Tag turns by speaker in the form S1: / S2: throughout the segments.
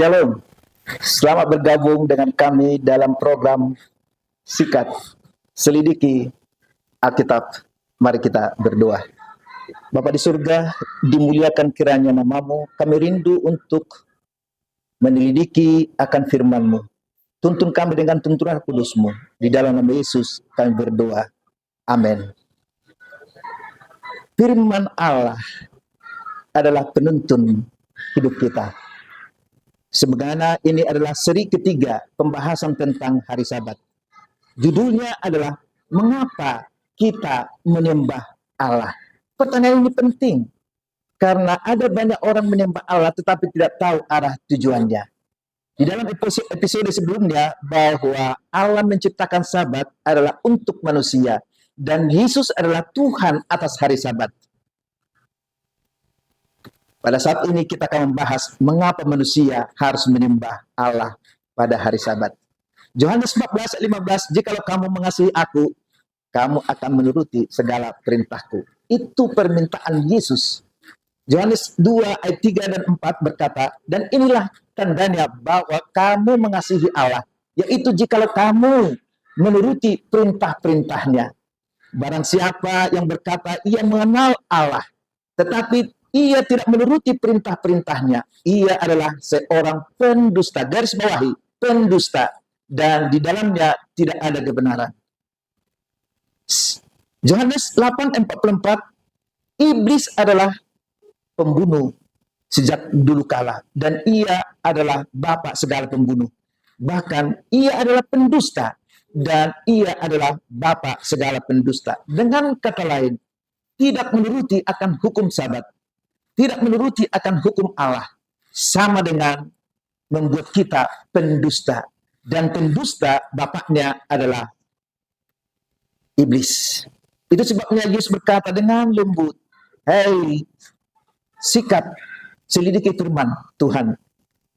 S1: Shalom, selamat bergabung dengan kami dalam program Sikat Selidiki Alkitab. Mari kita berdoa. Bapa di surga, dimuliakan kiranya namamu. Kami rindu untuk menyelidiki akan firman-Mu. Tuntun kami dengan tuntunan kudus-Mu. Di dalam nama Yesus kami berdoa. Amin. Firman Allah adalah penuntun hidup kita. Sebagaimana ini adalah seri ketiga pembahasan tentang hari Sabat. Judulnya adalah mengapa kita menyembah Allah. Pertanyaan ini penting karena ada banyak orang menyembah Allah tetapi tidak tahu arah tujuannya. Di dalam episode sebelumnya bahwa Allah menciptakan Sabat adalah untuk manusia dan Yesus adalah Tuhan atas hari Sabat. Pada saat ini kita akan membahas mengapa manusia harus menyembah Allah pada hari Sabat. Yohanes 14:15, jikalau kamu mengasihi aku, kamu akan menuruti segala perintahku. Itu permintaan Yesus. Yohanes 2 ayat 3 dan 4 berkata, dan inilah tandanya bahwa kamu mengasihi Allah, yaitu jikalau kamu menuruti perintah-perintahnya. Barang siapa yang berkata ia mengenal Allah, tetapi ia tidak menuruti perintah-perintahnya, ia adalah seorang pendusta. Garis bawahi, pendusta. Dan di dalamnya tidak ada kebenaran. Yohanes 8:44, iblis adalah pembunuh sejak dulu kala. Dan ia adalah bapa segala pembunuh. Bahkan ia adalah pendusta. Dan ia adalah bapa segala pendusta. Dengan kata lain, tidak menuruti akan hukum Sabat. Tidak menuruti akan hukum Allah, sama dengan membuat kita pendusta. Dan pendusta bapaknya adalah iblis. Itu sebabnya Yesus berkata dengan lembut, hei, sikat, selidiki firman Tuhan.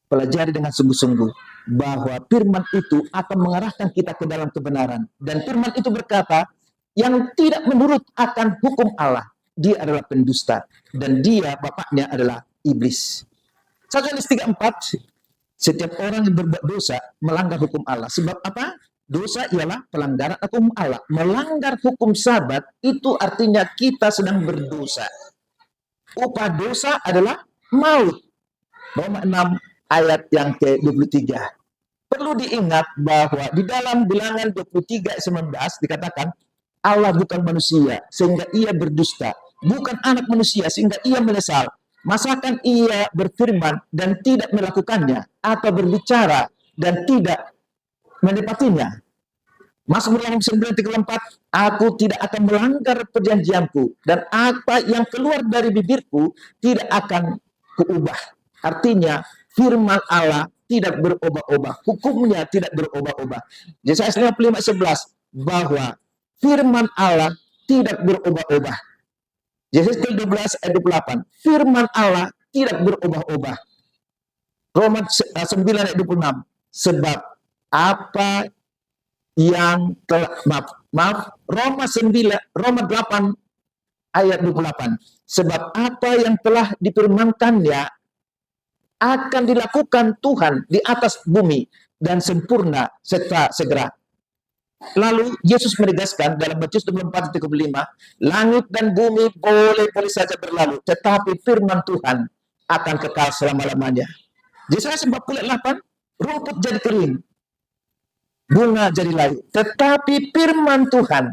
S1: Pelajari dengan sungguh-sungguh bahwa firman itu akan mengarahkan kita ke dalam kebenaran. Dan firman itu berkata, yang tidak menurut akan hukum Allah, dia adalah pendusta dan dia bapaknya adalah iblis. 1 Yohanes 3:4, setiap orang yang berbuat dosa melanggar hukum Allah. Sebab apa? Dosa ialah pelanggaran hukum Allah. Melanggar hukum Sabat itu artinya kita sedang berdosa. Upah dosa adalah maut. Roma 6 ayat yang ke-23. Perlu diingat bahwa di dalam Bilangan 23 ayat 19 dikatakan Allah bukan manusia sehingga ia berdusta, bukan anak manusia sehingga ia menyesal. Masakan ia berfirman dan tidak melakukannya, atau berbicara dan tidak menepatinya. Mazmur 9:34, aku tidak akan melanggar perjanjianku dan apa yang keluar dari bibirku tidak akan kuubah. Artinya firman Allah tidak berubah-ubah, hukumnya tidak berubah-ubah. Yesaya 55:11 bahwa firman Allah tidak berubah-ubah. Yesaya 12 ayat 28. Firman Allah tidak berubah-ubah. Roma 9 ayat 26. Sebab apa yang telah Roma 8 ayat 28. Sebab apa yang telah difirmankannya akan dilakukan Tuhan di atas bumi dan sempurna serta segera. Lalu Yesus menegaskan dalam Matius 24:35, langit dan bumi boleh saja berlalu, tetapi firman Tuhan akan kekal selama-lamanya. Yesaya 48, rumput jadi kering, bunga jadi layu, tetapi firman Tuhan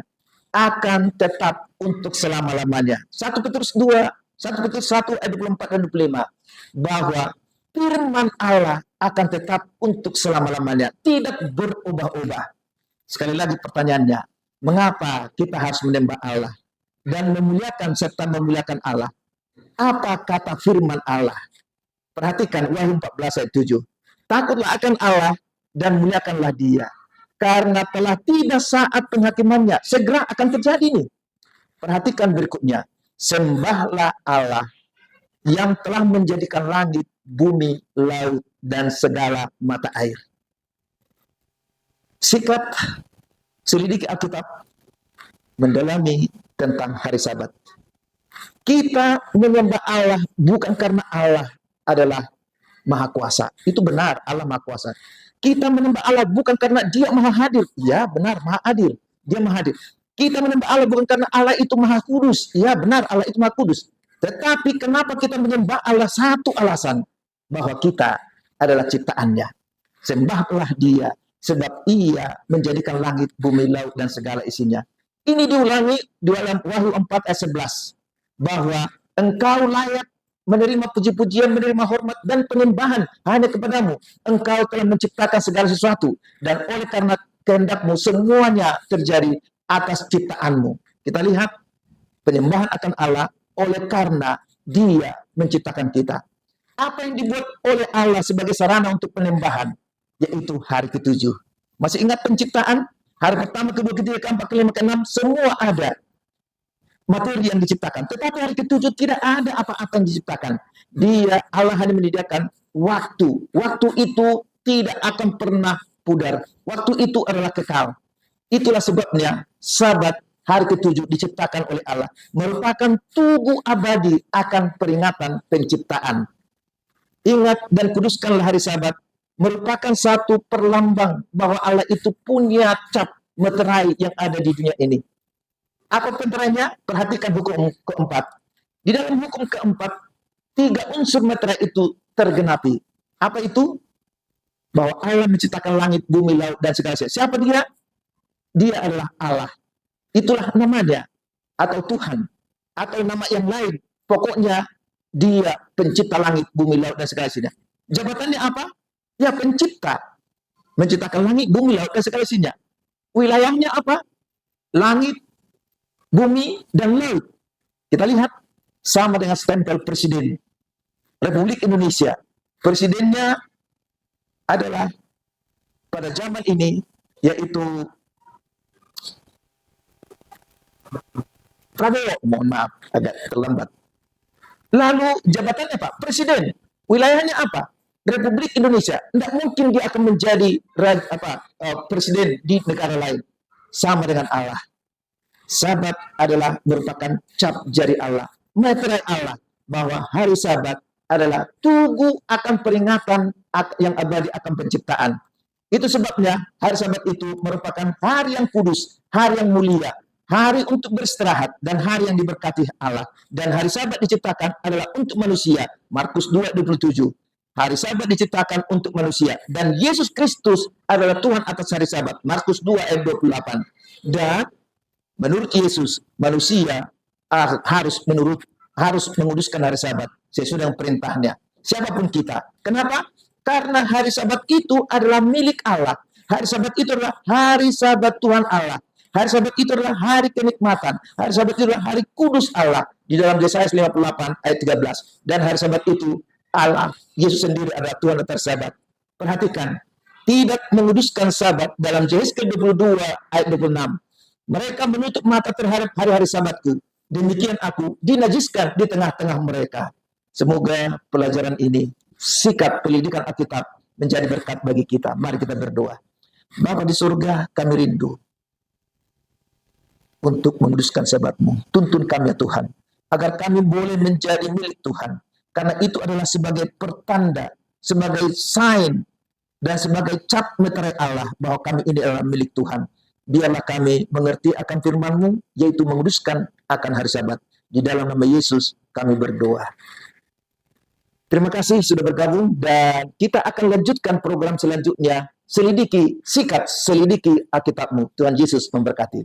S1: akan tetap untuk selama-lamanya. 1 Petrus 1 ayat 24 dan 25, bahwa firman Allah akan tetap untuk selama-lamanya, tidak berubah-ubah. Sekali lagi pertanyaannya, mengapa kita harus menyembah Allah dan memuliakan serta memuliakan Allah? Apa kata firman Allah? Perhatikan Wahyu 14 ayat 7. Takutlah akan Allah dan muliakanlah dia, karena telah tiba saat penghakimannya. Segera akan terjadi nih. Perhatikan berikutnya. Sembahlah Allah yang telah menjadikan langit, bumi, laut, dan segala mata air. Sikat selidiki Alkitab, mendalami tentang hari Sabat. Kita menyembah Allah bukan karena Allah adalah Maha Kuasa. Itu benar, Allah Maha Kuasa. Kita menyembah Allah bukan karena Dia Maha Hadir. Ya, benar, Maha Hadir. Dia Maha Hadir. Kita menyembah Allah bukan karena Allah itu Maha Kudus. Ya, benar, Allah itu Maha Kudus. Tetapi kenapa kita menyembah Allah? Satu alasan, bahwa kita adalah ciptaannya. Sembahlah Dia, sebab Ia menjadikan langit, bumi, laut, dan segala isinya. Ini diulangi di dalam Wahyu 4 ayat 11, bahwa engkau layak menerima puji-pujian, menerima hormat dan penyembahan hanya kepadamu. Engkau telah menciptakan segala sesuatu, dan oleh karena kehendakmu semuanya terjadi atas ciptaanmu. Kita lihat penyembahan akan Allah oleh karena Dia menciptakan kita. Apa yang dibuat oleh Allah sebagai sarana untuk penyembahan? Yaitu hari ketujuh. Masih ingat penciptaan? Hari pertama, kedua, ketiga, keempat, kelima, keenam, semua ada materi yang diciptakan. Tetapi hari ketujuh tidak ada apa-apa yang diciptakan. Allah hanya menyediakan waktu. Waktu itu tidak akan pernah pudar. Waktu itu adalah kekal. Itulah sebabnya Sabat hari ketujuh diciptakan oleh Allah, merupakan tugu abadi akan peringatan penciptaan. Ingat dan kuduskanlah hari Sabat, merupakan satu perlambang bahwa Allah itu punya cap meterai yang ada di dunia ini. Apa meterainya? Perhatikan hukum keempat. Di dalam hukum keempat, 3 unsur meterai itu tergenapi. Apa itu? Bahwa Allah menciptakan langit, bumi, laut, dan segala sesuatu. Siapa Dia? Dia adalah Allah. Itulah namanya, atau Tuhan, atau nama yang lain. Pokoknya Dia pencipta langit, bumi, laut, dan segala isinya. Jabatannya apa? Ya, pencipta. Menciptakan langit, bumi, laut, dan segala isinya. Wilayahnya apa? Langit, bumi, dan laut. Kita lihat, sama dengan stempel Presiden Republik Indonesia. Presidennya adalah pada zaman ini, yaitu Prabowo. Mohon maaf, agak terlambat. Lalu jabatannya Pak, Presiden. Wilayahnya apa? Republik Indonesia. Tidak mungkin dia akan menjadi presiden di negara lain. Sama dengan Allah. Sabat adalah merupakan cap jari Allah, meterai Allah, bahwa hari Sabat adalah tugu akan peringatan yang abadi akan penciptaan. Itu sebabnya hari Sabat itu merupakan hari yang kudus, hari yang mulia, hari untuk beristirahat, dan hari yang diberkati Allah. Dan hari Sabat diciptakan adalah untuk manusia. Markus 2:27. Hari Sabat diciptakan untuk manusia. Dan Yesus Kristus adalah Tuhan atas hari Sabat. Markus 2:28. Dan menurut Yesus, manusia harus menguduskan hari Sabat sesuai dengan perintahnya. Siapapun kita. Kenapa? Karena hari Sabat itu adalah milik Allah. Hari Sabat itu adalah hari Sabat Tuhan Allah. Hari Sabat itu adalah hari kenikmatan. Hari Sabat itu adalah hari kudus Allah. Di dalam Yesaya 58 ayat 13. Dan hari Sabat itu Allah, Yesus sendiri adalah Tuhan atas Sabat. Perhatikan, tidak menguduskan Sabat dalam Yesaya 22 ayat 26. Mereka menutup mata terhadap hari-hari Sabatku. Demikian aku dinajiskan di tengah-tengah mereka. Semoga pelajaran ini, sikap pendidikan Alkitab, menjadi berkat bagi kita. Mari kita berdoa. Bapa di surga, kami rindu untuk menguduskan Sabat-Mu. Tuntun kami ya Tuhan, agar kami boleh menjadi milik Tuhan. Karena itu adalah sebagai pertanda, sebagai sign, dan sebagai cap meterai Allah bahwa kami ini adalah milik Tuhan. Biarlah kami mengerti akan firman-Mu, yaitu menguduskan akan hari Sabat. Di dalam nama Yesus kami berdoa. Terima kasih sudah bergabung, dan kita akan lanjutkan program selanjutnya. Selidiki, sikat, selidiki Alkitab-Mu. Tuhan Yesus memberkati.